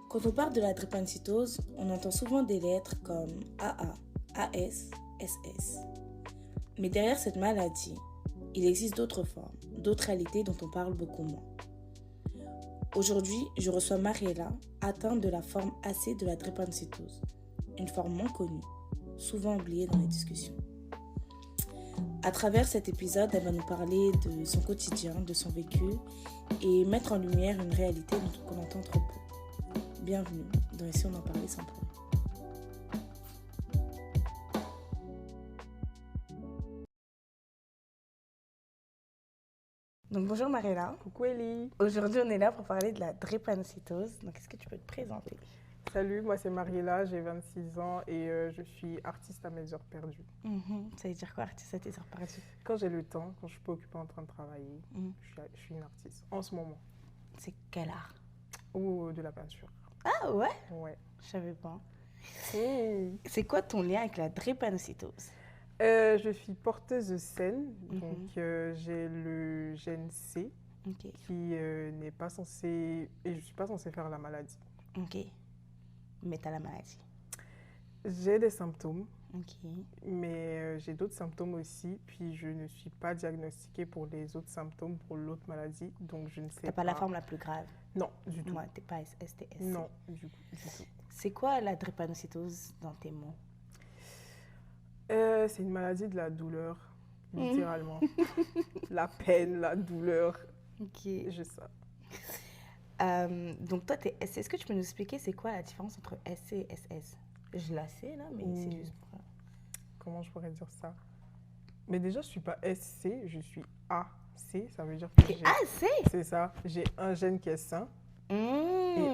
Quand on parle de la drépanocytose, on entend souvent des lettres comme AA, AS, SS. Mais derrière cette maladie, il existe d'autres formes, d'autres réalités dont on parle beaucoup moins. Aujourd'hui, je reçois Mariella, atteinte de la forme AC de la drépanocytose, une forme moins connue, souvent oubliée dans les discussions. À travers cet épisode, elle va nous parler de son quotidien, de son vécu et mettre en lumière une réalité dont on entend trop peu. Bienvenue dans Ici on en parlait sans problème. Donc bonjour Mariella. Coucou Ellie. Aujourd'hui on est là pour parler de la drépanocytose. Donc est-ce que tu peux te présenter? Salut, moi c'est Mariella, j'ai 26 ans et je suis artiste à mes heures perdues. Ça veut dire quoi artiste à tes heures perdues? Quand j'ai le temps, quand je suis pas occupée en train de travailler, je suis une artiste en ce moment. C'est quel art? Ou de la peinture. Ah ouais? Ouais. Je savais pas. C'est quoi ton lien avec la drépanocytose? Je suis porteuse de scène, donc j'ai le gène C qui n'est pas censé, et je suis pas censée faire la maladie. Ok. Mais tu as la maladie. J'ai des symptômes, Ok. mais j'ai d'autres symptômes aussi, puis je ne suis pas diagnostiquée pour les autres symptômes, pour l'autre maladie, donc je ne sais pas. T'as pas la forme la plus grave? Non, du tout. Ouais, t'es pas STS. Non, du tout. C'est quoi la drépanocytose dans tes mots? C'est une maladie de la douleur, littéralement. La peine, la douleur. Ok. Juste ça. Donc toi, t'es SC. Est-ce que tu peux nous expliquer c'est quoi la différence entre SC et SS? Je la sais là, mais c'est juste pour... Comment je pourrais dire ça? Mais déjà, je suis pas SC, je suis AC. Ça veut dire que j'ai... AC? C'est ça. J'ai un gène qui est sain et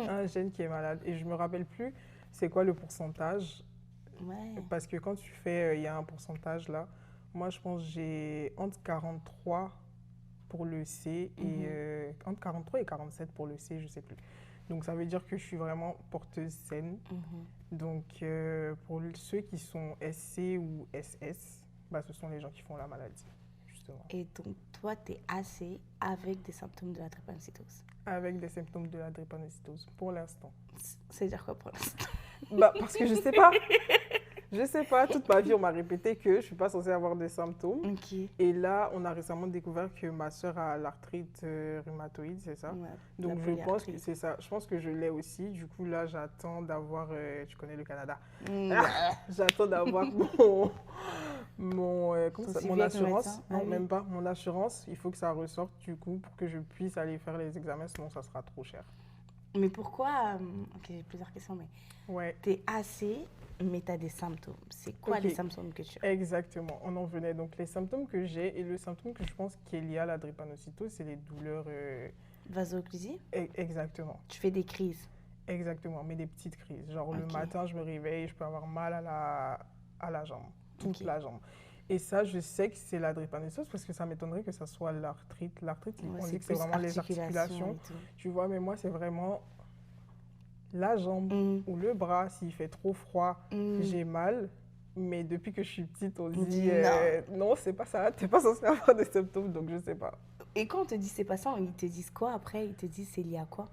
un gène qui est malade. Et je me rappelle plus c'est quoi le pourcentage. Ouais. Parce que quand tu fais, il y a un pourcentage là. Moi, je pense que j'ai entre 43 pour le C et entre 43 et 47 pour le C, je sais plus. Donc, ça veut dire que je suis vraiment porteuse saine. Donc, pour ceux qui sont SC ou SS, bah, ce sont les gens qui font la maladie, justement. Et donc, toi, tu es AC avec des symptômes de la drépanocytose? Avec des symptômes de la drépanocytose, pour l'instant. C'est-à-dire quoi pour l'instant? Bah, parce que je sais pas. Je sais pas, toute ma vie, on m'a répété que je suis pas censée avoir des symptômes. Ok. Et là, on a récemment découvert que ma soeur a l'arthrite rhumatoïde, c'est ça? Ouais, donc, je pense que c'est ça. Je pense que je l'ai aussi. Du coup, là, j'attends d'avoir... tu connais le Canada. J'attends d'avoir mon assurance. Non, même pas. Mon assurance, il faut que ça ressorte, du coup, pour que je puisse aller faire les examens. Sinon, ça sera trop cher. Mais pourquoi... Ok, j'ai plusieurs questions, mais... Ouais. T'es AC, mais t'as des symptômes. C'est quoi les symptômes que tu as? Exactement, on en venait. Donc, les symptômes que j'ai et le symptôme que je pense qui est lié à la drépanocytose, c'est les douleurs... Vaso-occlusives? Exactement. Tu fais des crises? Exactement, mais des petites crises. Genre, le matin, je me réveille, je peux avoir mal à la jambe, toute la jambe. Et ça, je sais que c'est la drépanocytose parce que ça m'étonnerait que ça soit l'arthrite. L'arthrite, on dit que c'est vraiment les articulations. Tu vois, mais moi, c'est vraiment la jambe ou le bras. S'il fait trop froid, j'ai mal. Mais depuis que je suis petite, on dit non, c'est pas ça. T'es pas censée avoir des symptômes, donc je sais pas. Et quand on te dit c'est pas ça, ils te disent quoi après? Ils te disent c'est lié à quoi?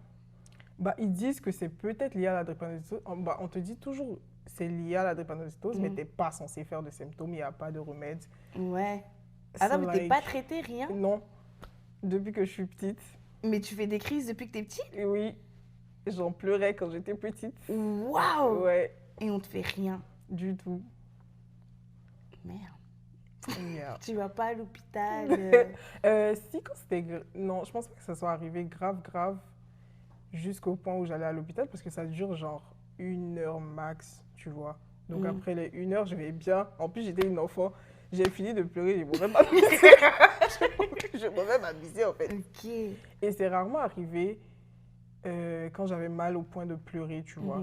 Bah, ils disent que c'est peut-être lié à la drépanocytose. Bah, on te dit toujours c'est lié à la drépanocytose, mais t'es pas censé faire de symptômes, il n'y a pas de remède. Ouais. Ah non, mais t'es pas traité, rien? Non, depuis que je suis petite. Mais tu fais des crises depuis que t'es petite? Oui, j'en pleurais quand j'étais petite. Waouh! Ouais. Et on te fait rien? Du tout. Merde. Tu vas pas à l'hôpital? Si, quand c'était... Non, je pense pas que ça soit arrivé grave, jusqu'au point où j'allais à l'hôpital, parce que ça dure genre 1 heure max, tu vois. Donc après les 1 heure, je vais bien. En plus, j'étais une enfant. J'ai fini de pleurer, je m'en vais m'amuser. Je m'en vais m'amuser, en fait. Ok. Et c'est rarement arrivé quand j'avais mal au point de pleurer, tu vois.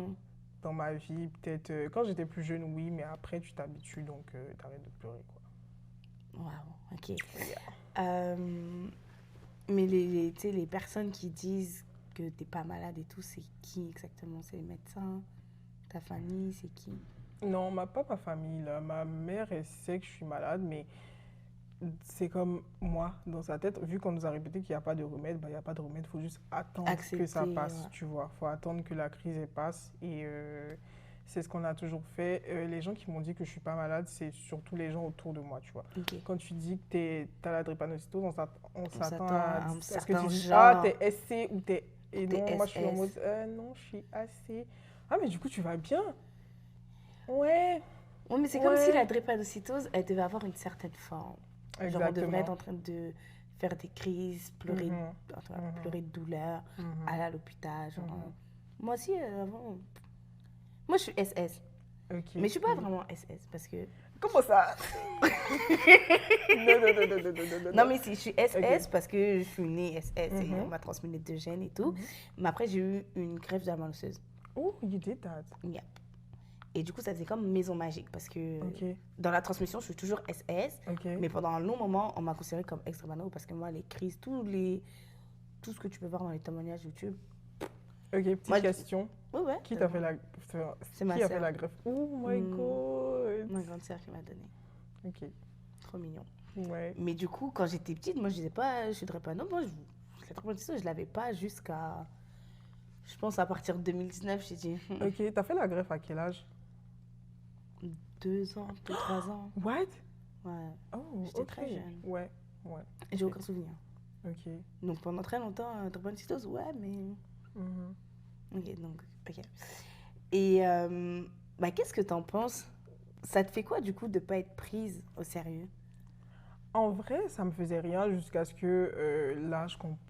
Dans ma vie, peut-être... quand j'étais plus jeune, oui, mais après, tu t'habitues, donc t'arrêtes de pleurer, quoi. Waouh, ok. Mais les personnes qui disent que t'es pas malade et tout, c'est qui exactement? C'est les médecins? Ta famille, c'est qui? Non, pas ma famille, là. Ma mère, elle sait que je suis malade, mais c'est comme moi, dans sa tête, vu qu'on nous a répété qu'il n'y a pas de remède, bah, il n'y a pas de remède, il faut juste attendre que ça Accepter, passe, ouais. tu vois. Il faut attendre que la crise elle passe et c'est ce qu'on a toujours fait. Les gens qui m'ont dit que je ne suis pas malade, c'est surtout les gens autour de moi, tu vois. Ok. Quand tu dis que tu as la drépanocytose, on On s'attend s'attend à un à ce que certain tu dises, ah, genre, t'es SC ou t'es... Et des non, moi je suis en mode, SS. non, je suis AC. Ah, mais du coup, tu vas bien? Ouais, Oui, mais c'est comme si la ouais. drépanocytose, elle devait avoir une certaine forme. Genre, on devrait être Exactement. en train de faire des crises, pleurer, Mhm, enfin, mhm, pleurer de douleur, mhm, aller à l'hôpital. Genre, mhm. moi aussi, avant. Moi, je suis SS. Ok, Mais je suis pas oui. vraiment SS parce que. Comment ça? Non, non, non, non, non, non, non, non, Non, non. mais si, je suis Ok. SS parce que je suis née SS et on Mhm, m'a transmis les deux gènes et tout. mhm. Mais après, j'ai eu une greffe de la moelle osseuse. Oh, you did that. Yep. Et du coup, ça faisait comme maison magique parce que Ok, dans la transmission, je suis toujours SS. ok. Mais pendant un long moment, on m'a considérée comme extra banal parce que moi, les crises, tout ce que tu peux voir dans les témoignages YouTube. Ok, petite Moi, question. ouais, ouais, Qui t'a fait demande. la... C'est ma Qui a fait sœur, la greffe? Oh my god. ma grande sœur qui m'a donné. Ok, Trop mignon. ouais. Mais du coup, quand j'étais petite, moi, je disais pas, je suis drépano. Moi, cette reproduction, je l'avais pas jusqu'à, je pense, à partir de 2019, j'ai dit Ok, t'as fait la greffe à quel âge? 2 ans, 2, 3 ans. What? Ouais, Oh, j'étais ok. très jeune. Ouais, ouais. Et j'ai Ok, aucun souvenir. ok. Donc pendant très longtemps, drépanocytose, ouais, mais. Mhm. Ok, donc, ok. Et bah, qu'est-ce que t'en penses? Ça te fait quoi du coup de pas être prise au sérieux? En vrai, ça me faisait rien jusqu'à ce que là,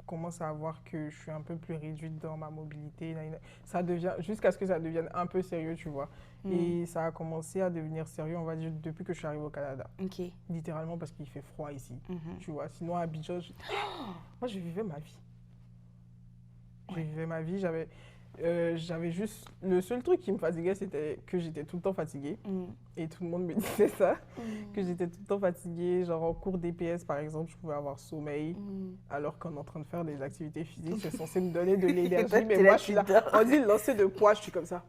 commence à voir que je suis un peu plus réduite dans ma mobilité. Ça devient, jusqu'à ce que ça devienne un peu sérieux, tu vois. Hmm, Et ça a commencé à devenir sérieux, on va dire, depuis que je suis arrivée au Canada. ok. Littéralement parce qu'il fait froid ici, Mhm. tu vois. Sinon, à Abidjan, moi, je vivais ma vie. Je Ouais. vivais ma vie, j'avais juste... Le seul truc qui me fatiguait, c'était que j'étais tout le temps fatiguée. Hmm, Et tout le monde me disait ça, que hmm, j'étais tout le temps fatiguée. Genre en cours DPS, par exemple, je pouvais avoir sommeil. hmm. Alors qu'on est en train de faire des activités physiques, c'est censé me donner de Et toi, l'énergie. Mais t'es là, moi, je suis tu là. dors. On dit lancer de poids, je suis comme ça.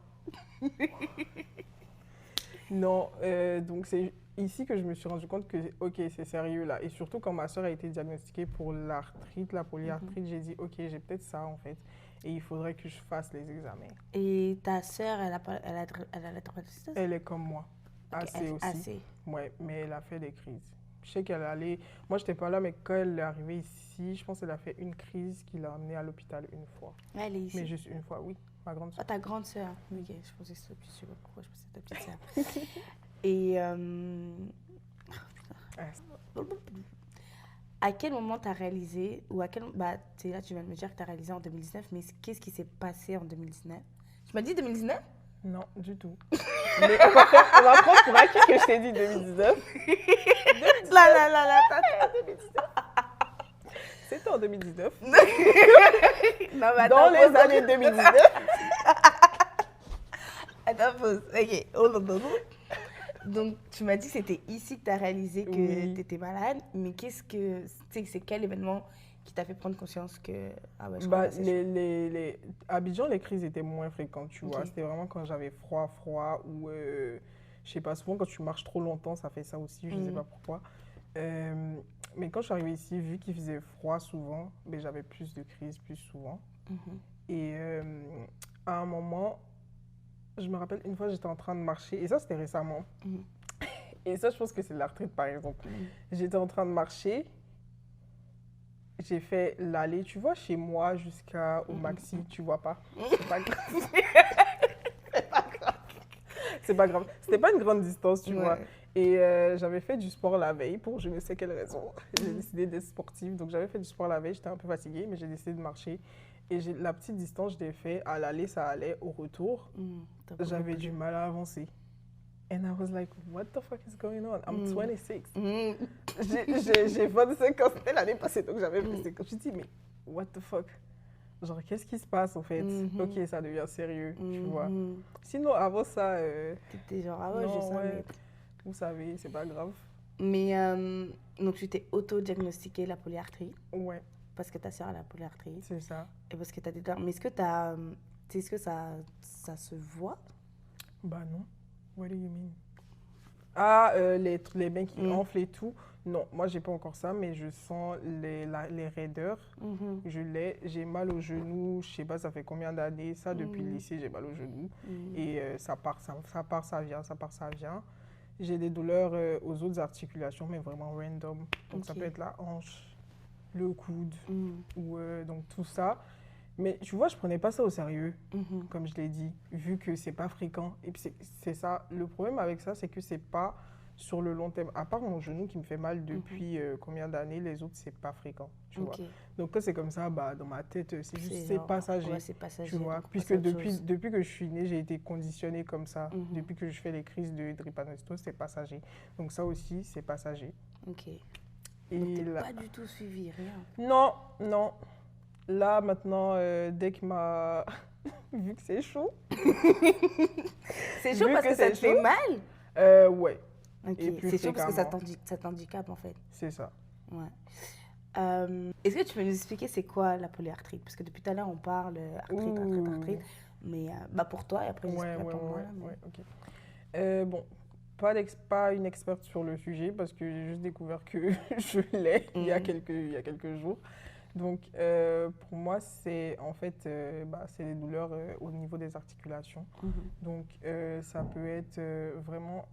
Non, donc c'est ici que je me suis rendu compte que, ok, c'est sérieux là. Et surtout quand ma soeur a été diagnostiquée pour l'arthrite, la Mhm. polyarthrite, j'ai dit, ok, j'ai peut-être ça en fait. Et il faudrait que je fasse les examens. Et ta sœur, elle a, pas, elle a la drépanocytose? Elle est comme moi, Ok, elle assez fait aussi. assez. Ouais, mais elle a fait des crises. Je sais qu'elle allait. Moi, j'étais pas là, mais quand elle est arrivée ici, je pense qu'elle a fait une crise qui l'a emmenée à l'hôpital une fois. Elle est Mais ici. juste une fois, oui, ma grande Ah, soeur. ta grande sœur. Ok, je pensais que c'était, je sais pas pourquoi, je pensais que c'était ta petite sœur. Et à quel moment tu as réalisé, ou à quel bah, là, tu viens de me dire que tu as réalisé en 2019, mais qu'est-ce qui s'est passé en 2019? Tu m'as dit 2019? Non, du tout. Mais on va prendre pour acquis que je t'ai dit 2019. Là, là, là, là, C'était en 2019. non, mais attends, Dans les pause, années 2019. attends, pause. Ok, hold on, hold on. Donc, tu m'as dit que c'était ici que tu as réalisé que Oui. tu étais malade, mais c'est quel événement qui t'a fait prendre conscience que, ah ouais, je crois Bah, que là, c'est à Abidjan, les crises étaient moins fréquentes, tu vois. ok. C'était vraiment quand j'avais froid, ou je sais pas, souvent quand tu marches trop longtemps, ça fait ça aussi, je sais Mm. pas pourquoi. Euh, mais quand je suis arrivée ici, vu qu'il faisait froid souvent, ben, j'avais plus de crises plus souvent. Mhm. Et à un moment, je me rappelle une fois, j'étais en train de marcher, et ça c'était récemment. Mhm. Et ça, je pense que c'est de l'arthrite par exemple. Mhm. J'étais en train de marcher, j'ai fait l'aller, tu vois, chez moi jusqu'au maxi, tu vois pas. C'est pas grave. C'est pas grave. C'était pas une grande distance, tu vois. Ouais. Et j'avais fait du sport la veille pour je ne sais quelle raison. J'ai Mhm. décidé d'être sportive. Donc j'avais fait du sport la veille, j'étais un peu fatiguée, mais j'ai décidé de marcher. Et la petite distance, je l'ai fait. À l'aller, ça allait. Au retour, Mm. T'as pas j'avais compris. du mal à avancer. And I was like, what the fuck is going on? I'm Mm. 26. Mm. J'ai 25 ans, c'était l'année passée, donc j'avais Mm. 25 ans. Je me dis, mais what the fuck? Genre, qu'est-ce qui se passe en fait? Mhm. Ok, ça devient sérieux, tu vois. Mhm. Sinon, avant ça, T'étais genre, ah ouais, je non, sens, ouais, vous savez, c'est pas grave. mais donc tu t'es auto-diagnostiqué la polyarthrite Ouais, parce que ta soeur a la polyarthrite c'est ça. et parce que t'as des dents. Mais est-ce que ça se voit? Bah non. What do you mean? Ah, les mains qui Mm. enflent et tout. Non, moi, j'ai pas encore ça, mais je sens les raideurs. J'ai mal au genou, je sais pas, ça fait combien d'années. Ça, depuis le lycée, j'ai mal au genou. Et ça part, ça vient, ça part, ça vient. J'ai des douleurs aux autres articulations, mais vraiment random. Donc, ça peut être la hanche, le coude, ou donc tout ça. Mais tu vois, je prenais pas ça au sérieux, comme je l'ai dit, vu que c'est pas fréquent. Et puis, c'est ça. Le problème avec ça, c'est que c'est pas sur le long terme. À part mon genou qui me fait mal depuis combien d'années, les autres, c'est pas fréquent, tu vois. Donc, quand c'est comme ça, bah, dans ma tête, c'est juste, c'est passager, ouais, c'est passager, tu vois. Puisque depuis que je suis née, j'ai été conditionnée comme ça. Depuis que je fais les crises de drépanocytose, c'est passager. Donc, ça aussi, c'est passager. Ok. Et donc, t'es pas du tout suivi, rien. Non, non. Là, maintenant, dès que ma... vu que c'est chaud. C'est chaud parce que ça te fait mal? Ouais. Okay. C'est chaud parce que ça t'handicape, en fait. C'est ça. Ouais. Est-ce que tu peux nous expliquer c'est quoi la polyarthrite? Parce que depuis tout à l'heure, on parle arthrite. Mais bah pour toi, et après, j'expliquerai pour moi. Là, mais... Ouais, ok. Bon, pas une experte sur le sujet parce que j'ai juste découvert que je l'ai il y a quelques jours. Donc, pour moi, c'est en fait, c'est des douleurs au niveau des articulations. Donc, ça peut être vraiment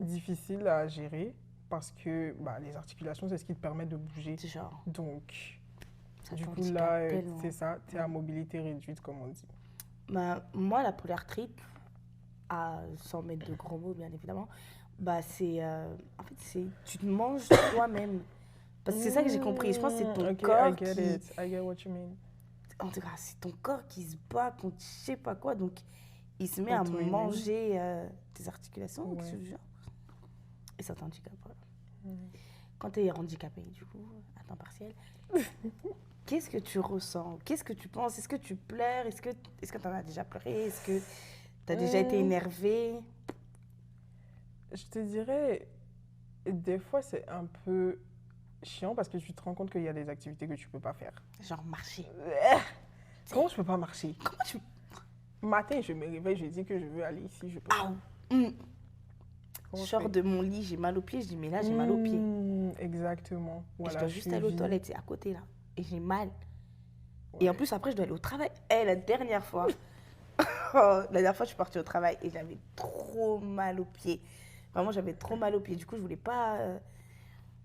difficile à gérer parce que les articulations, c'est ce qui te permet de bouger. Genre. Donc, du coup, là, c'est ça, tu es à mobilité réduite, comme on dit. Moi, la polyarthrite, sans mettre de gros mots, bien évidemment, c'est... en fait, tu te manges toi-même. Parce que c'est ça que j'ai compris. Je pense que c'est ton corps I get what you mean. En tout cas, c'est ton corps qui se bat contre je sais pas quoi. Donc, il se met à manger tes articulations. Ouais. Et ça t'handicape. Quand tu es handicapé, du coup, à temps partiel, qu'est-ce que tu ressens? Qu'est-ce que tu penses? Est-ce que tu pleures? Est-ce que tu en as déjà pleuré? Est-ce que tu as déjà été énervé? Je te dirais, des fois, c'est un peu chiant parce que tu te rends compte qu'il y a des activités que tu peux pas faire. Genre marcher. Comment je peux pas marcher? Comment tu... Matin, je me réveille, je dis que je veux aller ici, je peux pas. Je sors de mon lit, j'ai mal aux pieds, je dis mais là j'ai mal aux pieds. Exactement. Voilà, je dois juste aller aux toilettes, c'est à côté là. Et j'ai mal. Ouais. Et en plus après je dois aller au travail. La dernière fois, je suis partie au travail et j'avais trop mal aux pieds. Vraiment j'avais trop mal aux pieds. Du coup je voulais pas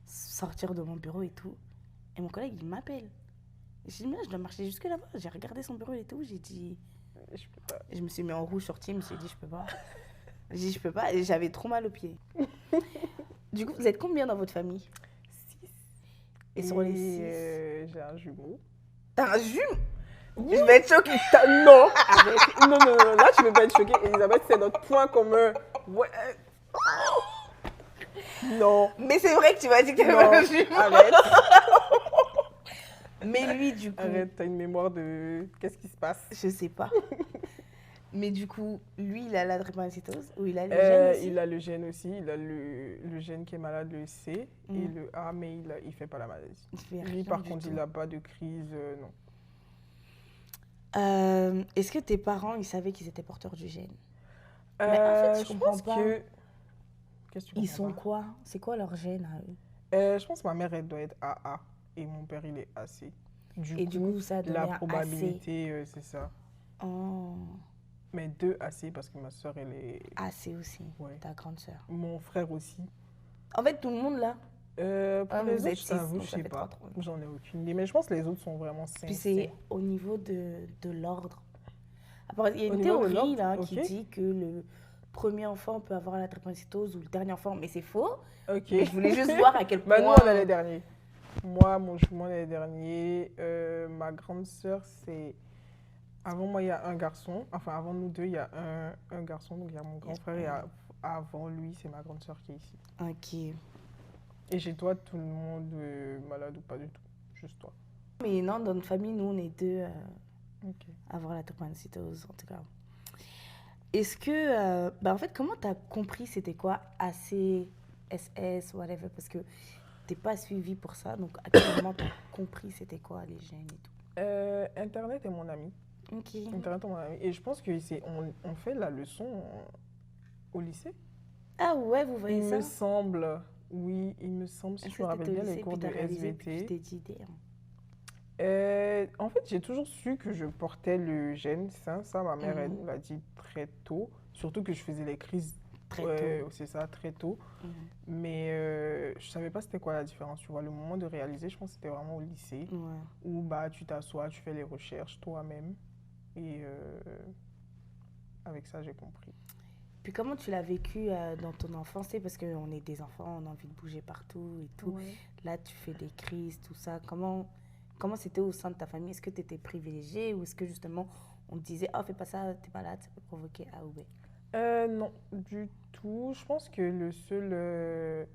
sortir de mon bureau et tout. Et mon collègue il m'appelle. J'ai dit mais là, je dois marcher jusque là-bas. J'ai regardé son bureau et tout, j'ai dit... Je peux pas. Je me suis mis en rouge sortie, je me suis dit je peux pas. J'ai dit je peux pas et j'avais trop mal aux pieds. Du coup, vous êtes combien dans votre famille? 6. Et sur les 6 j'ai un jumeau. T'as un jumeau? Oui. Je vais être choquée. Non, arrête. Non, là tu veux pas être choquée. Elisabeth, c'est notre point commun. Ouais. Non. Mais c'est vrai que tu m'as dit que t'avais un jumeau. Arrête. Mais lui, du coup... Arrête, t'as une mémoire de... Qu'est-ce qui se passe? Je sais pas. Mais du coup, lui, il a la drépanocytose ou il a le gène aussi? Il a le gène aussi. Il a le gène qui est malade, le C, et le A, mais il fait pas la maladie. Lui, par contre, il n'a pas de crise, non. Est-ce que tes parents, ils savaient qu'ils étaient porteurs du gène? Mais en fait, je pense pas. Qu'est-ce que tu comprends? Ils sont quoi? C'est quoi leur gène à eux? Je pense que ma mère, elle doit être AA et mon père, il est AC. Du coup, ça donne la probabilité, c'est ça. Oh. Mais 2 AC parce que ma soeur, elle est... AC aussi, ta grande soeur. Mon frère aussi. En fait, tout le monde là? Pour les autres, je sais pas. J'en ai aucune idée. Mais je pense que les autres sont vraiment sincères. Puis c'est au niveau de l'ordre. Il y a une théorie là, qui dit que le premier enfant peut avoir la drépanocytose ou le dernier enfant, mais c'est faux. Mais je voulais juste voir à quel point... Nous, on est les derniers. Moi, mon jumeau est les derniers. Ma grande sœur, c'est... Avant moi, il y a un garçon. Enfin, avant nous deux, il y a un garçon. Donc, il y a mon grand frère. Et avant lui, c'est ma grande sœur qui est ici. Ok. Et chez toi, tout le monde est malade ou pas du tout? Juste toi? Mais non, dans notre famille, nous, on est deux à avoir la drépanocytose, en tout cas. Est-ce que... en fait, comment tu as compris c'était quoi AC, SS, whatever? Parce que tu n'es pas suivi pour ça. Donc, à quel moment tu as compris c'était quoi les gènes et tout? Internet est mon ami. Ok. Internet est mon ami. Et je pense qu'on fait la leçon au lycée. Ah ouais, vous voyez ça? Il me semble. Oui, il me semble, si Est-ce je me que rappelle t'étais au bien, les lycée, cours puis de t'as réalisé, puis tu SVT. t'es dit, damn. En fait, j'ai toujours su que je portais le gène. Ça, ma mère, elle Mhm. me l'a dit très tôt. Surtout que je faisais les crises, Très tôt. c'est ça, très tôt. Mhm. Mais je savais pas c'était quoi la différence. Tu vois, le moment de réaliser, je pense que c'était vraiment au lycée. Ouais. Où bah, tu t'assois, tu fais les recherches toi-même. Et avec ça, j'ai compris. Puis comment tu l'as vécu dans ton enfance? Tu sais, parce qu'on est des enfants, on a envie de bouger partout et tout. Ouais. Là, tu fais des crises, tout ça. Comment c'était au sein de ta famille? Est-ce que tu étais privilégiée ou est-ce que justement on te disait, oh, fais pas ça, t'es malade, ça peut provoquer A ou B? Non, du tout. Je pense que le seul.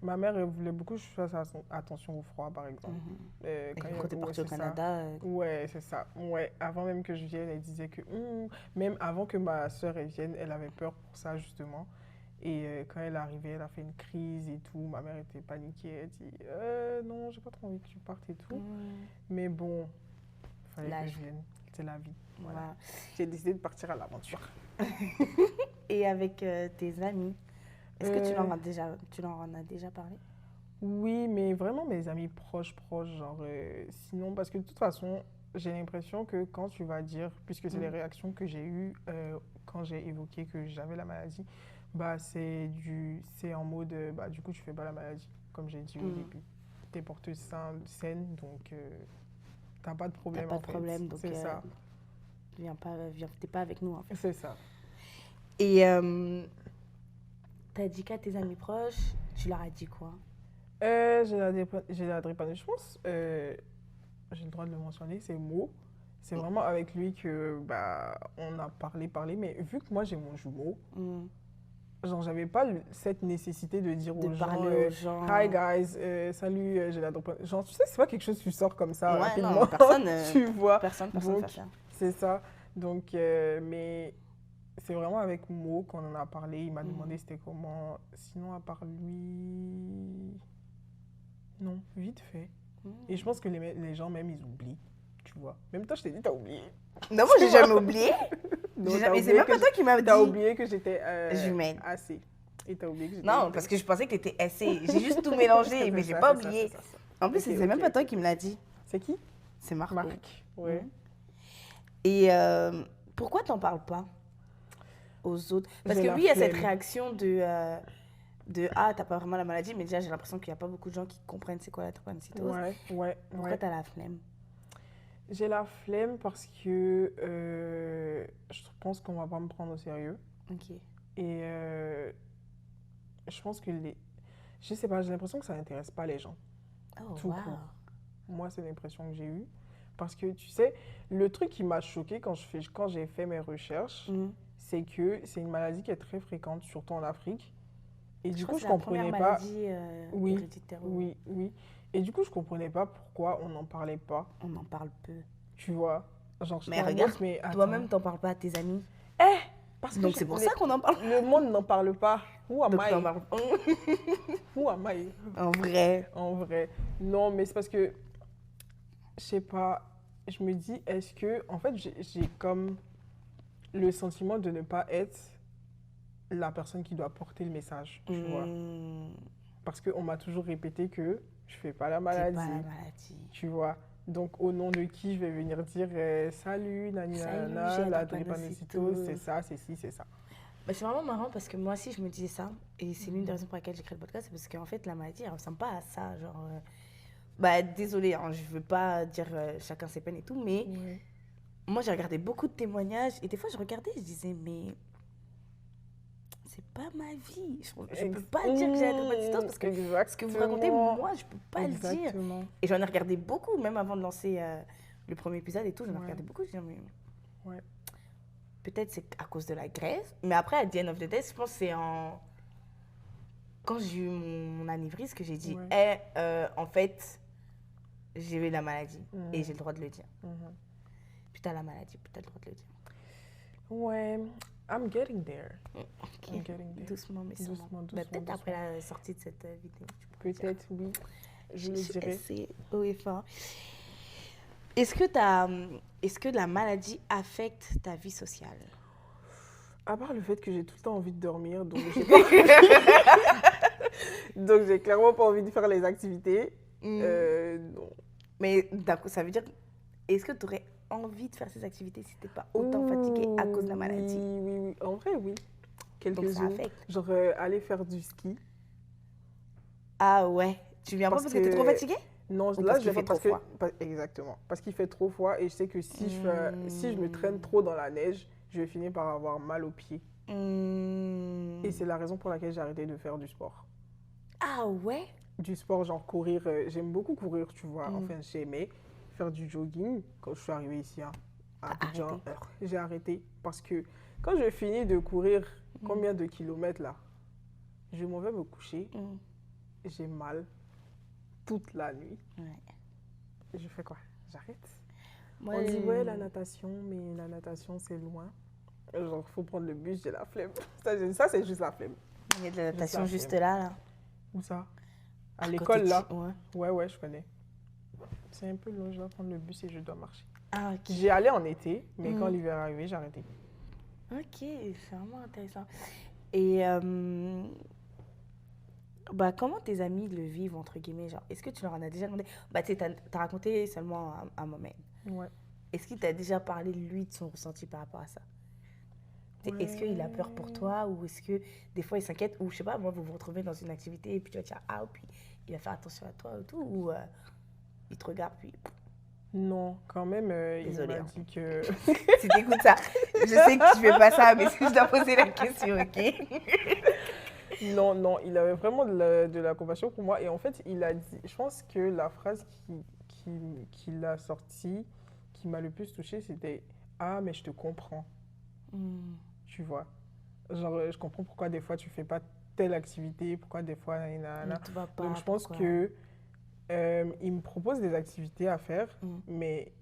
Ma mère, elle voulait beaucoup que je fasse attention au froid, par exemple. Mhm. Et Quand quand t'es ouais, partie au c'est ça. Canada, Ouais, c'est ça. Ouais, avant même que je vienne, elle disait que. Même avant que ma soeur elle vienne, elle avait peur pour ça, justement. Et quand elle est arrivée, elle a fait une crise et tout. Ma mère était paniquée. Elle dit non, j'ai pas trop envie que tu partes et tout. Mais bon, il fallait que l'âge. je vienne. C'est la vie. Voilà. Voilà. J'ai décidé de partir à l'aventure. Et avec tes amis, est-ce que tu leur en as déjà parlé? Oui, mais vraiment mes amis proches, genre, sinon, parce que de toute façon, j'ai l'impression que quand tu vas dire, puisque c'est les réactions que j'ai eues quand j'ai évoqué que j'avais la maladie, bah, c'est en mode, bah, du coup, tu fais pas la maladie, comme j'ai dit au début. T'es porteuse saine, donc t'as pas de T'as problème pas en de fait. problème, donc C'est ça, t'es pas avec nous en fait. c'est ça. Et t'as dit qu'à tes amis proches, tu leur as dit quoi? J'ai la drépanocytose, je pense, j'ai le droit de le mentionner, c'est Mo. C'est vraiment avec lui que bah, on a parlé, mais vu que moi j'ai mon jumeau, genre j'avais pas cette nécessité de dire De aux gens, parler aux gens. Hi guys, salut, j'ai la drépanocytose. Genre, tu sais, c'est pas quelque chose que tu sors comme ça Ouais, rapidement, non, personne, tu vois. personne Donc, fait ça. c'est ça. Donc, mais c'est vraiment avec Mo qu'on en a parlé. Il m'a demandé c'était comment. Sinon, à part lui. Non, vite fait. Et je pense que les gens, même, ils oublient, tu vois. Même toi, je t'ai dit, t'as oublié. Non, moi j'ai jamais oublié. Non, Et c'est même pas toi qui m'as dit. T'as oublié que j'étais Jumelle. AC. Et t'as oublié que j'étais Non, parce que je pensais que t'étais SC. J'ai juste tout mélangé, mais j'ai pas oublié. En plus, c'est même pas toi qui me l'as dit. C'est qui? C'est Marco. Marc, ouais. Et pourquoi t'en parles pas aux autres? Parce que oui, il y a cette réaction de ah, t'as pas vraiment la maladie, mais déjà j'ai l'impression qu'il n'y a pas beaucoup de gens qui comprennent c'est quoi la drépanocytose. Ouais. Pourquoi t'as la flemme? J'ai la flemme parce que je pense qu'on va pas me prendre au sérieux. Ok. Et je pense que je sais pas, j'ai l'impression que ça n'intéresse pas les gens. Oh, Tout wow. court. Moi, c'est l'impression que j'ai eue. Parce que, tu sais, le truc qui m'a choquée quand j'ai fait mes recherches, c'est que c'est une maladie qui est très fréquente, surtout en Afrique. Et du coup, je comprenais pas. Maladie héréditaire. Oui. Et du coup, je comprenais pas pourquoi on n'en parlait pas. On en parle peu. Tu vois, genre, Mais regarde, toi-même, t'en parles pas à tes amis. Parce que donc c'est pour ça qu'on en parle. Le monde n'en parle pas. Who am Donc I? t'en parles. Who am I? En vrai. En vrai. Non, mais c'est parce que, je sais pas, je me dis, est-ce que, en fait, j'ai comme le sentiment de ne pas être la personne qui doit porter le message, tu vois. Parce qu'on m'a toujours répété que je fais pas la maladie. C'est pas la maladie. Tu vois. Donc, au nom de qui je vais venir dire salut, nanana, la drépanocytose, c'est ça, c'est ci, c'est ça. Bah, c'est vraiment marrant parce que moi aussi je me disais ça. Et c'est l'une des raisons pour laquelle j'ai créé le podcast. C'est parce qu'en fait, la maladie, elle ressemble pas à ça. Genre, bah, désolée, hein, je veux pas dire chacun ses peines et tout, mais moi j'ai regardé beaucoup de témoignages. Et des fois, je regardais et je disais, mais c'est pas ma vie. Je peux pas dire que j'ai la drépanocytose parce que ce que vous racontez, moi, je peux pas le dire. Et j'en ai regardé beaucoup, même avant de lancer le premier épisode et tout. J'en ai regardé beaucoup. Je disais, mais peut-être c'est à cause de la graisse. Mais après, à the end of the day, je pense que c'est quand j'ai eu mon anévrisme que j'ai dit, en fait, j'ai eu la maladie et j'ai le droit de le dire. Puis t'as la maladie, puis t'as le droit de le dire. Ouais. I'm getting there. Ok, I'm getting there. Doucement, mais sûrement. Peut-être après la sortie de cette vidéo. Peut-être, oui. Je le dirais. C'est haut et fort. Est-ce que la maladie affecte ta vie sociale? À part le fait que j'ai tout le temps envie de dormir, donc Donc, j'ai clairement pas envie de faire les activités. Mm. Non. Mais d'accord, ça veut dire, est-ce que tu aurais envie de faire ces activités si tu n'es pas autant fatiguée à cause de la maladie? Oui. En vrai, oui. Donc ça Quelques-unes. affecte. Genre, aller faire du ski. Ah ouais, tu viens pas parce que tu es trop fatiguée? Non, Ou là, parce je qu'il vais fait pas trop parce que... froid? Exactement. Parce qu'il fait trop froid et je sais que si je me traîne trop dans la neige, je vais finir par avoir mal aux pieds. Et c'est la raison pour laquelle j'ai arrêté de faire du sport. Ah ouais? Du sport, genre courir. J'aime beaucoup courir, tu vois. Enfin, j'aimais faire du jogging quand je suis arrivée ici à Abidjan. J'ai arrêté parce que quand je finis de courir combien de kilomètres là, je m'en vais me coucher. J'ai mal toute la nuit. Ouais. Et je fais quoi? J'arrête. Moi, On dit ouais la natation, mais la natation c'est loin. Genre faut prendre le bus, j'ai la flemme. Ça c'est juste la flemme. il y a de la natation juste là. Où ça? À l'école là? Ouais. Ouais, je connais. C'est un peu long, je dois prendre le bus et je dois marcher. Ah ok. J'y allais en été, mais quand l'hiver est arrivé, j'ai arrêté. Ok, c'est vraiment intéressant. Et bah, comment tes amis le vivent, entre guillemets, genre, est-ce que tu leur en as déjà demandé? Bah, tu sais, t'as raconté seulement à Mohamed. Ouais. Est-ce qu'il t'a déjà parlé, lui, de son ressenti par rapport à ça? Ouais. Est-ce qu'il a peur pour toi ou est-ce que des fois il s'inquiète ou je sais pas, moi, vous vous retrouvez dans une activité et puis tu vas dire ah, puis il va faire attention à toi et tout ou il te regarde puis... Non, quand même, Désolée, il m'a dit que... Si t'écoutes ça, je sais que tu fais pas ça, mais si je dois poser la question, ok? Non, il avait vraiment de la compassion pour moi. Et en fait, il a dit, je pense que la phrase qu'il a sortie, qui m'a le plus touchée, c'était « Ah, mais je te comprends. » Tu vois? Genre, je comprends pourquoi des fois tu fais pas telle activité, pourquoi des fois... Donc, je pense que il me propose des activités à faire, mais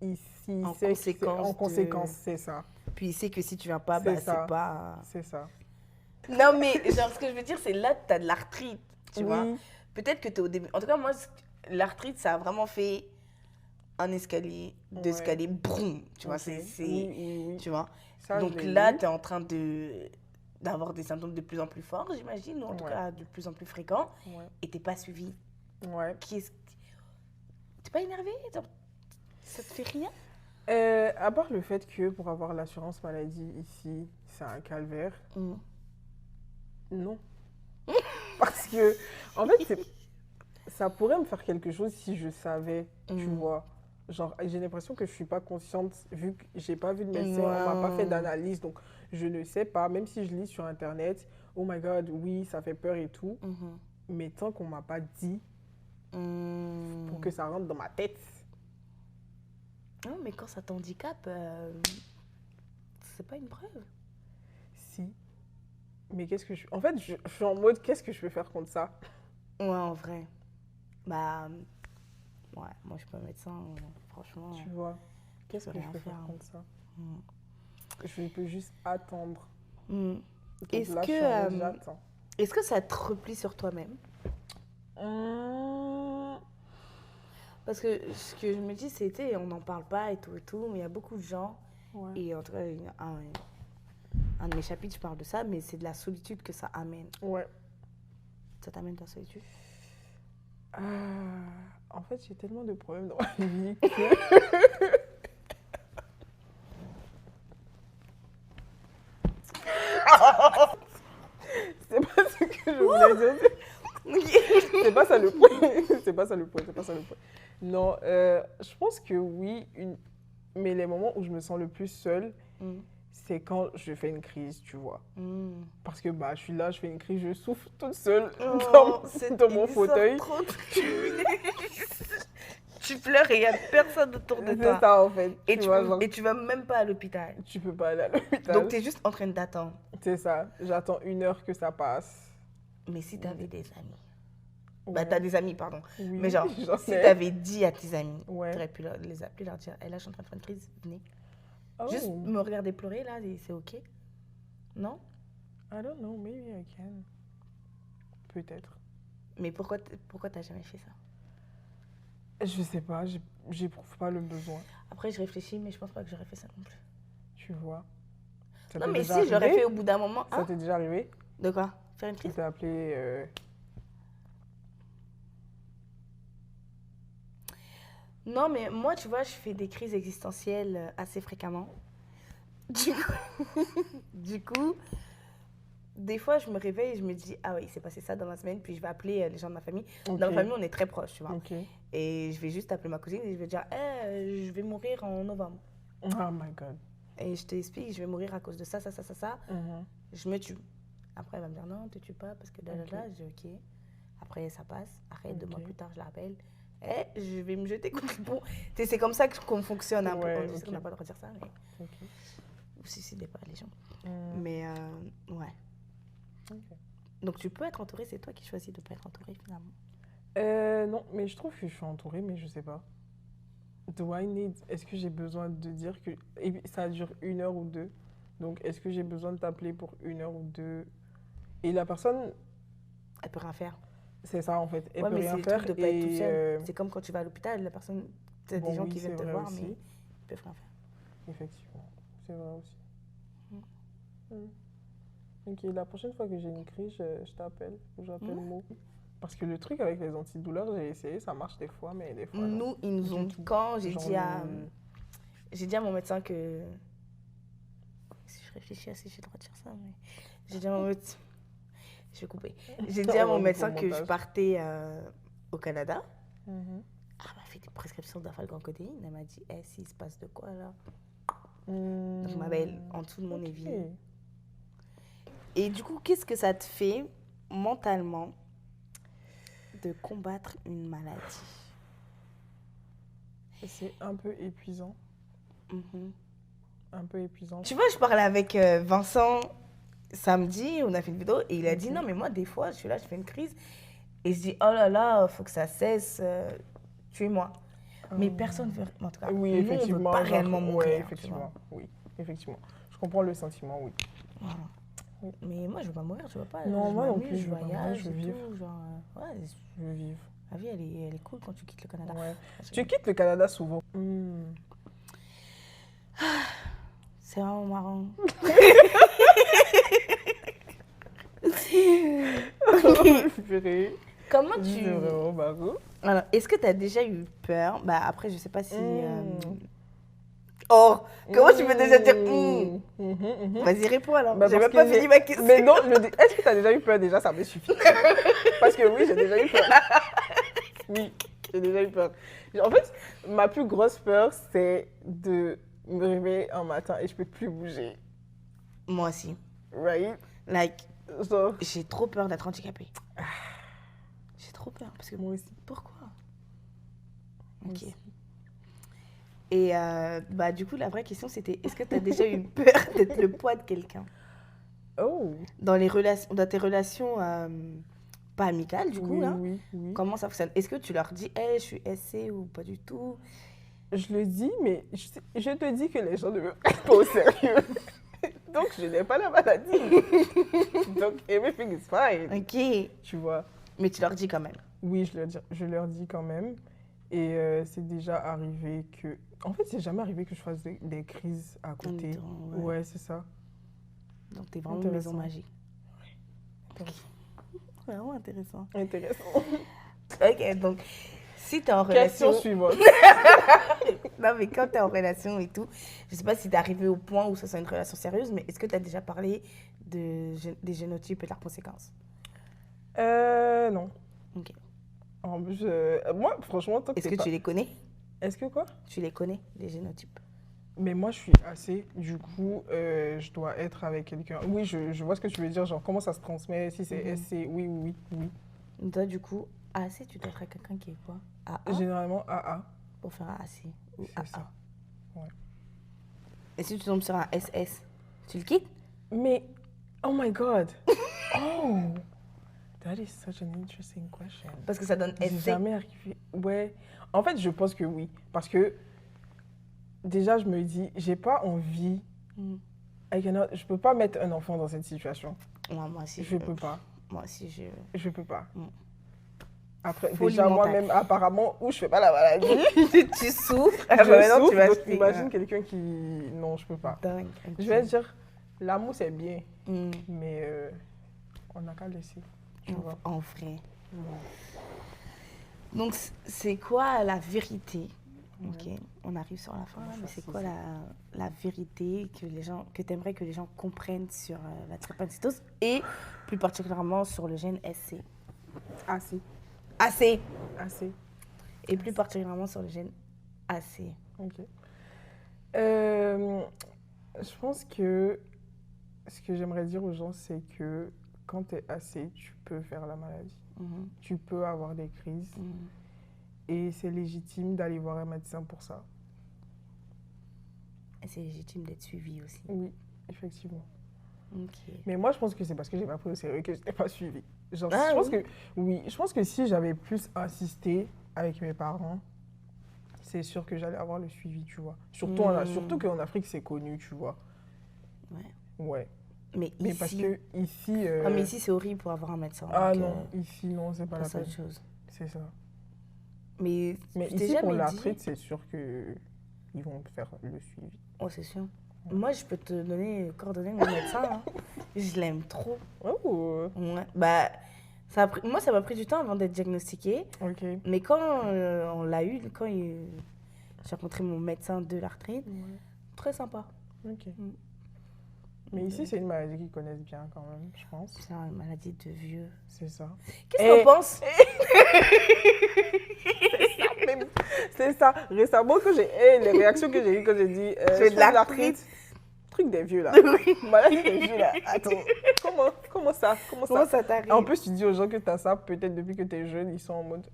ici, en conséquence, c'est ça. Puis il sait que si tu viens pas, bah, c'est pas... C'est ça. Non, mais genre, ce que je veux dire, c'est là, tu as de l'arthrite, tu vois. Peut-être que tu es au début. En tout cas, moi, l'arthrite, ça a vraiment fait un escalier, deux escaliers, broum, tu vois. Oui. Tu vois. Ça, donc là, tu es en train d'avoir des symptômes de plus en plus forts, j'imagine, ou en tout cas de plus en plus fréquents, et tu n'es pas suivi. Ouais. Tu n'es pas énervé? Ça te fait rien? À part le fait que pour avoir l'assurance maladie ici, c'est un calvaire. Non. Parce que, en fait, ça pourrait me faire quelque chose si je savais, tu vois. Genre, j'ai l'impression que je ne suis pas consciente, vu que je n'ai pas vu de médecin, on ne m'a pas fait d'analyse, donc je ne sais pas, même si je lis sur Internet, oh my God, oui, ça fait peur et tout, mais tant qu'on ne m'a pas dit, pour que ça rentre dans ma tête. Non, mais quand ça t'handicape, c'est pas une preuve. Si. Mais qu'est-ce que je... En fait, je suis en mode, qu'est-ce que je peux faire contre ça? Ouais, en vrai. Bah, ouais, moi, je suis pas médecin, franchement. Tu vois, qu'est-ce que je peux faire contre ça? Je peux juste attendre. Est-ce que ça te replie sur toi-même? Parce que ce que je me dis, c'est, on n'en parle pas et tout, mais il y a beaucoup de gens, et en tout cas, un de mes chapitres, je parle de ça, mais c'est de la solitude que ça amène. Ouais. Ça t'amène ta solitude? En fait, j'ai tellement de problèmes dans ma vie que... C'est pas ce que je voulais dire. C'est pas ça le point. C'est pas ça le point. Non, je pense que oui, mais les moments où je me sens le plus seule, c'est quand je fais une crise, tu vois. Parce que bah, je suis là, je fais une crise, je souffre toute seule dans mon fauteuil. Tu pleures et il n'y a personne autour de toi. C'est ça en fait. Et tu vas même pas à l'hôpital. Tu peux pas aller à l'hôpital. Donc tu es juste en train d'attendre. C'est ça, j'attends 1 heure que ça passe. Mais si tu avais des amis. Bah, tu as des amis, pardon. Oui, mais genre, si tu avais dit à tes amis, tu aurais pu les appeler, leur dire, là, je suis en train de faire une crise, venez. Juste me regarder pleurer, là, c'est OK? Non? I don't know, maybe I can. Peut-être. Mais pourquoi t'as jamais fait ça? Je sais pas, j'éprouve pas le besoin. Après, je réfléchis, mais je pense pas que j'aurais fait ça non plus. Tu vois? Non, mais si, j'aurais fait au bout d'un moment. Ça t'est déjà arrivé? De quoi? Faire une Qui crise? t'a appelé Non, mais moi, tu vois, je fais des crises existentielles assez fréquemment. Du coup, du coup, des fois, je me réveille et je me dis, ah oui, il s'est passé ça dans ma semaine, puis je vais appeler les gens de ma famille. Ok. Dans ma famille, on est très proches, tu vois. Ok. Et je vais juste appeler ma cousine et je vais dire, je vais mourir en novembre. Oh my God. Et je t'explique, je vais mourir à cause de ça, ça, ça, ça, ça. Mhm. Je me tue. Après, elle va me dire, non, ne te tue pas, parce que là, là, Ok. là. Je dis, ok. Après, ça passe. Après, 2 mois Ok. plus tard, je la rappelle. Je vais me jeter contre le pont. Tu sais, c'est comme ça qu'on fonctionne un peu. Ouais, On dit ok. qu'on n'a pas le droit de dire ça, mais Ok. vous suicidez pas les gens. Mhm. Mais ouais. Ok. Donc tu peux être entouré, c'est toi qui choisis de ne pas être entouré finalement. Non, mais je trouve que je suis entourée, mais je sais pas. Est-ce que j'ai besoin de dire que. Et puis, ça dure 1 heure ou 2. Donc, est-ce que j'ai besoin de t'appeler pour 1 heure ou 2? Et la personne, Elle peut rien faire. c'est ça en fait, elle Ouais, peut mais rien c'est le faire. truc de pas être toute seule. Et C'est comme quand tu vas à l'hôpital, la personne, t'as des bon, gens oui, qui viennent c'est te vrai voir, aussi. mais ils peuvent rien faire. Effectivement, c'est vrai aussi. Mm. Ok, la prochaine fois que j'ai une crise, je t'appelle, ou j'appelle Mm. Mo. Parce que le truc avec les antidouleurs, j'ai essayé, ça marche des fois, mais des fois non. Nous, ils nous ont Du dit tout. quand Genre j'ai dit à mon médecin que si je réfléchis à si j'ai le droit de dire ça, mais j'ai dit à mon médecin, je vais couper. J'ai dit à mon médecin que je partais au Canada. Mhm. Elle m'a fait des prescriptions d'afalgancodéine. Elle m'a dit, s'il se passe de quoi là? Hmm. Donc, ma belle, en dessous de mon Ok. évier. Et du coup, qu'est-ce que ça te fait mentalement de combattre une maladie? C'est un peu épuisant. Mhm. Un peu épuisant. Tu vois, je parlais avec Vincent samedi, on a fait une vidéo, et il a dit, Ok. non, mais moi, des fois, je suis là, je fais une crise, et je dis, oh là là, faut que ça cesse, tuez-moi. Mais personne veut, en tout cas, Oui, nous, on effectivement. veut pas genre, réellement mourir. Ouais, tu effectivement. vois. Oui, effectivement. Je comprends le sentiment, oui. Voilà. Oui. Mais moi, je veux pas mourir, tu vois pas. Non, je moi non m'amuse, plus, je je veux pas mourir, voyage je veux et vivre. tout. Genre, ouais, Je veux vivre. la vie, elle est cool quand tu quittes le Canada. Ouais. Parce que Tu quittes le Canada souvent. c'est vraiment marrant. Purée. Comment C'est tu... vraiment marrant. Alors, est-ce que tu as déjà eu peur? Bah, après, je sais pas si... Oh, comment tu peux déjà dire Vas-y, réponds alors. Bah, J'ai parce même pas que fini ma question. Mais non, est-ce que tu as déjà eu peur déjà? Ça me suffit. Parce que oui, j'ai déjà eu peur. Oui, j'ai déjà eu peur. En fait, ma plus grosse peur, c'est de me réveiller un matin et je peux plus bouger. Moi aussi. Right? Like, Genre, j'ai trop peur d'être handicapée. J'ai trop peur. Parce que... moi aussi. Pourquoi? Moi Ok. aussi. Et bah, du coup, la vraie question, c'était est-ce que tu as déjà eu peur d'être le poids de quelqu'un Oh. dans tes relations pas amicales, du coup, Oui, là? oui, oui. Comment ça fonctionne? Est-ce que tu leur dis, je suis SC ou pas du tout? Je le dis, mais je te dis que les gens ne me prennent pas au sérieux. Donc, je n'ai pas la maladie. Donc, everything is fine. Ok. Tu vois? Mais tu leur dis quand même. Oui, je leur dis quand même. Et c'est déjà arrivé que... En fait, c'est jamais arrivé que je fasse des crises à côté. Ouais. Ouais, c'est ça. Donc, t'es vraiment une maison magique. Intéressant. Vraiment intéressant. Intéressant. Ok, donc, si t'es en relation... Question suivante. Non, mais quand t'es en relation et tout, je sais pas si t'es arrivé au point où ça soit une relation sérieuse, mais est-ce que t'as déjà parlé des génotypes et de leurs conséquences? Non. Ok. En plus, moi, franchement, tant que Est-ce que tu les connais? Est-ce que quoi? Tu les connais, les génotypes? Mais moi, je suis assez. Du coup, je dois être avec quelqu'un. Oui, je vois ce que tu veux dire. Genre, comment ça se transmet? Si c'est SC, oui, oui, oui. Toi, du coup, AC, tu dois être avec quelqu'un qui est quoi? AA? Généralement, AA. Pour faire un AC ou C'est AA. ça. Ouais. Et si tu tombes sur un SS, tu le quittes? Mais, oh my God. Oh, that is such an interesting question. Parce que ça donne C'est SC. jamais arrivé. Ouais. En fait, je pense que oui. Parce que déjà, je me dis, j'ai pas envie. Je peux pas mettre un enfant dans cette situation. Moi aussi. Je peux pas. Moi aussi, Je peux pas. Mm. Après, Folie déjà, mentale. moi-même, apparemment, où je fais pas la maladie. Tu souffres. Je Maintenant, souffre, tu vas donc expliquer. imagine quelqu'un qui... Non, je peux pas. Dingue. Je vais dire, l'amour, c'est bien. Mm. Mais On n'a qu'à laisser, tu vois. En vrai. Ouais. Donc, c'est quoi la vérité? Ok, Ouais. on arrive sur la fin, là, mais c'est quoi la vérité que tu aimerais que les gens comprennent sur la drépanocytose et plus particulièrement sur le gène SC? Assez. AC. Assez. Et plus particulièrement sur le gène AC. Ok. Je pense que ce que j'aimerais dire aux gens, c'est que quand tu es assez, tu peux faire la maladie. Tu peux avoir des crises. Et c'est légitime d'aller voir un médecin pour ça. Et c'est légitime d'être suivi aussi. Oui, effectivement. Ok. Mais moi, je pense que c'est parce que j'ai pas pris au sérieux que je n'étais pas suivie. Genre, Ah, je pense que si j'avais plus insisté avec mes parents, c'est sûr que j'allais avoir le suivi, tu vois. Surtout qu'en Afrique, c'est connu, tu vois. Ouais. Mais ici... parce que ici... mais ici, c'est horrible pour avoir un médecin. Ah donc, non, ici, non, c'est pas la peine. Chose. C'est ça. Mais ici, pour l'arthrite, c'est sûr qu'ils vont faire le suivi. Oh, c'est sûr. Moi, je peux te donner les coordonnées de mon médecin. Hein. Je l'aime trop. Oh. Ouais. Bah, moi, ça m'a pris du temps avant d'être diagnostiquée. Ok. Mais quand on l'a eu, j'ai rencontré mon médecin de l'arthrite, très sympa. Ok. Mais ici, c'est une maladie qu'ils connaissent bien quand même, je pense. C'est une maladie de vieux. C'est ça. Qu'est-ce que t'en penses? C'est ça. Récemment, les réactions que j'ai eues quand j'ai dit j'ai de l'arthrite. Truc des vieux là. Maladie des vieux là. Attends, comment ça t'arrive? En plus, tu dis aux gens que tu as ça peut-être depuis que tu es jeune, ils sont en mode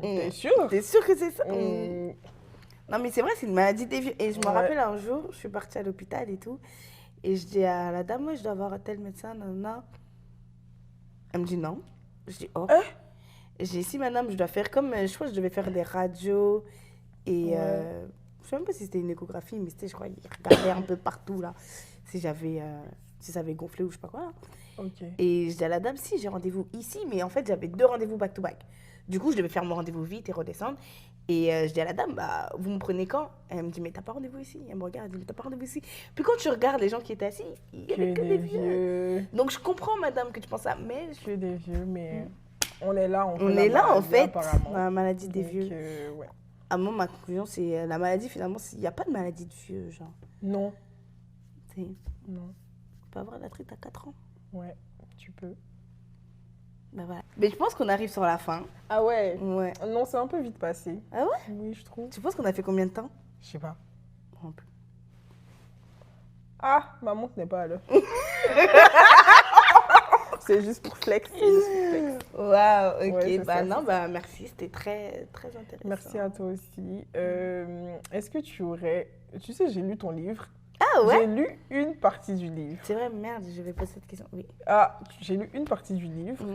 t'es sûr? T'es sûr que c'est ça? Non, mais c'est vrai, c'est une maladie des vieux. Et je me rappelle un jour, je suis partie à l'hôpital et tout. Et je dis à la dame, moi, je dois avoir un tel médecin, non. Elle me dit non. Je dis, oh. J'ai dit, si madame, je dois faire comme, je crois que je devais faire des radios. Et je sais même pas si c'était une échographie, mais c'était, je crois, il regardait un peu partout, là. Si ça avait gonflé ou je sais pas quoi. Là. Ok. Et je dis à la dame, si, j'ai rendez-vous ici, mais en fait, j'avais 2 rendez-vous back-to-back. Du coup, je devais faire mon rendez-vous vite et redescendre. Et je dis à la dame, bah, vous me prenez quand? Elle me dit, mais t'as pas rendez-vous ici? Elle me regarde, elle dit, mais t'as pas rendez-vous ici? Puis quand tu regardes les gens qui étaient assis, il y avait que des vieux. Donc je comprends, madame, que tu penses ça, mais... Que des vieux, mais on est là, on est là, en fait, dans la maladie des vieux. Ouais. À moi, ma conclusion, c'est la maladie, finalement, il n'y a pas de maladie de vieux, genre. Non. Non. Tu peux avoir l'arthrite à 4 ans. Ouais, tu peux. Bah voilà. Mais je pense qu'on arrive sur la fin. Ah ouais? Ouais. Non, c'est un peu vite passé. Ah ouais? Oui, je trouve. Tu penses qu'on a fait combien de temps? Je sais pas. Un peu. Ah, ma montre n'est pas à l'heure. C'est juste pour flex. Waouh, ok. Ouais, non, merci, c'était très, très intéressant. Merci à toi aussi. Est-ce que tu aurais... Tu sais, j'ai lu ton livre. Ah ouais? J'ai lu une partie du livre. C'est vrai, merde, je vais poser cette question. Oui. Ah, j'ai lu une partie du livre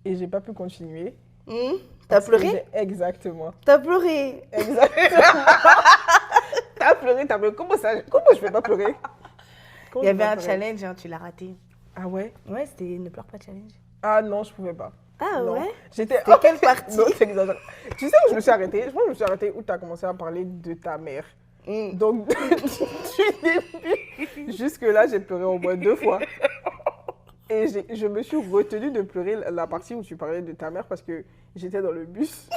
et j'ai pas pu continuer. T'as pleuré? Exactement. T'as pleuré? Exactement. T'as pleuré. Comment je vais pas pleurer? Il y avait un challenge, hein, tu l'as raté. Ah ouais? Ouais, c'était Ne pleure pas challenge. Ah non, je pouvais pas. Ah non. ouais? C'était quelle partie? Non, c'est exagéré. Tu sais où je me suis arrêtée? Je pense que je me suis arrêtée où tu as commencé à parler de ta mère. Donc, du début jusque-là, j'ai pleuré au moins 2 fois. Et je me suis retenue de pleurer la partie où tu parlais de ta mère parce que j'étais dans le bus.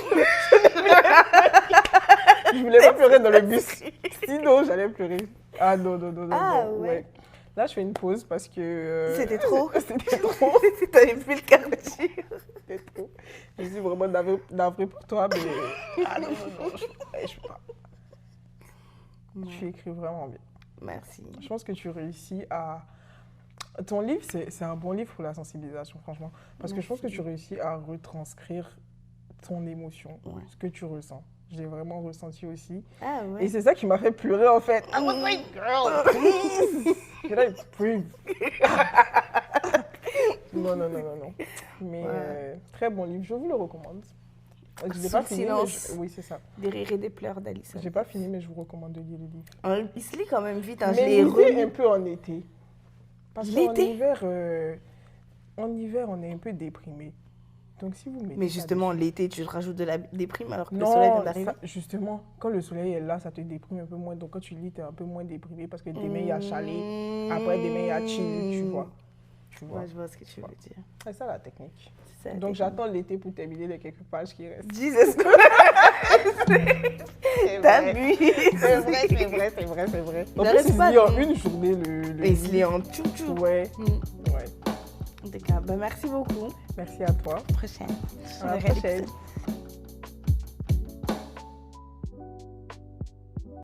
Je voulais pas pleurer dans le bus. Sinon, j'allais pleurer. Ah non. Ah non. ouais. Là, je fais une pause parce que... C'était trop. C'était trop. T'avais plus le cœur dessus. C'était trop. Je suis vraiment navrée pour toi, mais... Ah non, je peux pas. Tu écris vraiment bien. Merci. Je pense que tu réussis à... Ton livre, c'est un bon livre pour la sensibilisation, franchement. Parce que je pense que tu réussis à retranscrire ton émotion, ce que tu ressens. J'ai vraiment ressenti aussi. Ah ouais. Et c'est ça qui m'a fait pleurer, en fait. I was like, girl, please. Can I breathe? Non. Mais très bon livre, je vous le recommande. Je l'ai pas fini, oui, c'est ça. Des rires et des pleurs d'Alice. J'ai pas fini, mais je vous recommande de lire le livre. Il se lit quand même vite. Hein. Mais lisez un peu en été. Parce qu'en hiver, on est un peu déprimé. Donc si vous mettez... Mais justement, l'été, tu rajoutes de la déprime alors que le soleil vient d'arriver. Justement, quand le soleil est là, ça te déprime un peu moins. Donc quand tu lis, tu es un peu moins déprimé parce que demain, il y a chalet. Après, demain, il y a chill, tu vois. tu vois. Ouais, je vois ce que tu veux dire. C'est ça la technique. C'est ça, Donc j'attends l'été pour terminer les quelques pages qui restent. Jesus T'abuses. C'est vrai. En Il plus, reste il pas se lit en de- une journée le Et il se lit livre. en tchou-tchou. Ouais, Mm. ouais. En tout cas, bah, merci beaucoup. Merci à toi. Prochaine. À la prochaine.